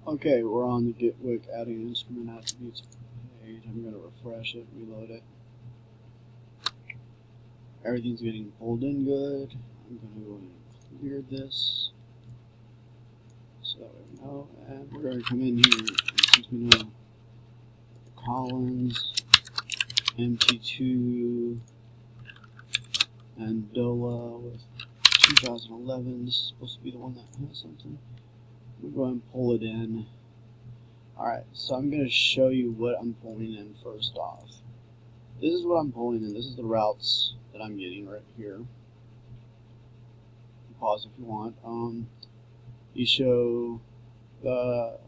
Okay, we're on the Gitwick adding instrument attributes page. I'm going to refresh it, reload it. Everything's getting pulled in good. I'm going to go and clear this so that way we know. And we're going to come in here, and since we know Collins, MT2, and DOLA with 2011, this is supposed to be the one that has something. We'll go ahead and pull it in. Alright, so I'm going to show you what I'm pulling in first off. This is what I'm pulling in. This is the routes that I'm getting right here. Pause if you want. You show the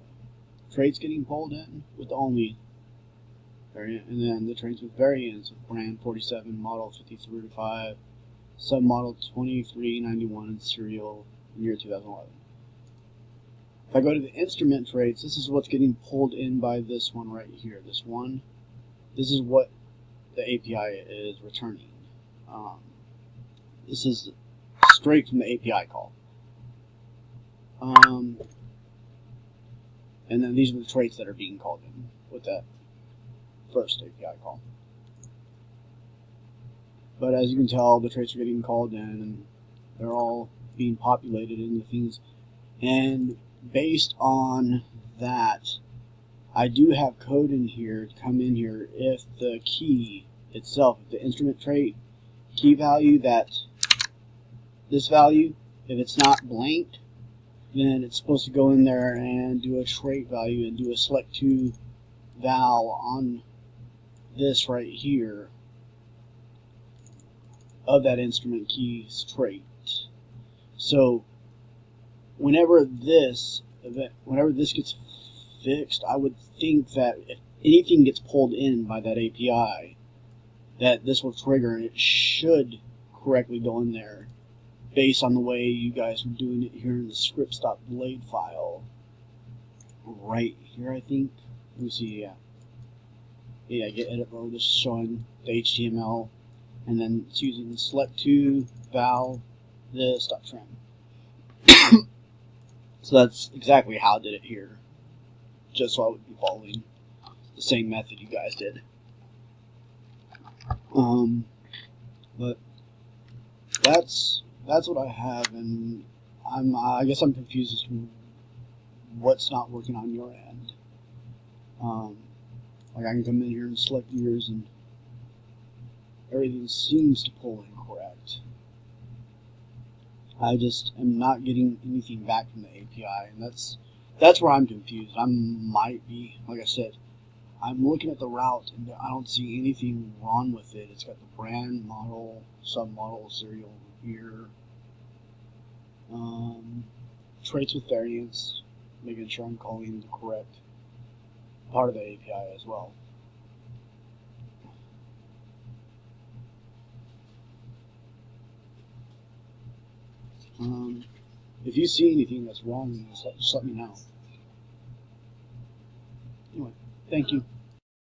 traits getting pulled in with the only variant, and then the traits with variants with brand 47, model 5335, submodel 2391, and serial year 2011. If I go to the instrument traits, this is what's getting pulled in by this one right here. This one. This is what the API is returning. This is straight from the API call. And then these are the traits that are being called in with that first API call. But as you can tell, the traits are getting called in and they're all being populated in the things. And based on that, I do have code in here to come in here if the key itself, if the instrument trait key value, that this value, if it's not blanked, then it's supposed to go in there and do a trait value and do a select to val on this right here of that instrument key's trait. So whenever this gets fixed, I would think that if anything gets pulled in by that API, that this will trigger, and it should correctly go in there based on the way you guys were doing it here in the scripts.blade file right here, I think. Let me see, yeah, get edit mode, just showing the HTML, and then it's using the select to val this dot trim. So that's exactly how I did it here, just so I would be following the same method you guys did. But that's what I have, and I guess I'm confused as to what's not working on your end. Like I can come in here and select yours, and everything seems to pull in correct. I just am not getting anything back from the API, and that's where I'm confused. I might be, like I said, I'm looking at the route and I don't see anything wrong with it. It's got the brand, model, submodel, serial year, traits with variants, making sure I'm calling the correct part of the API as well. If you see anything that's wrong, just let me know. Anyway, thank you.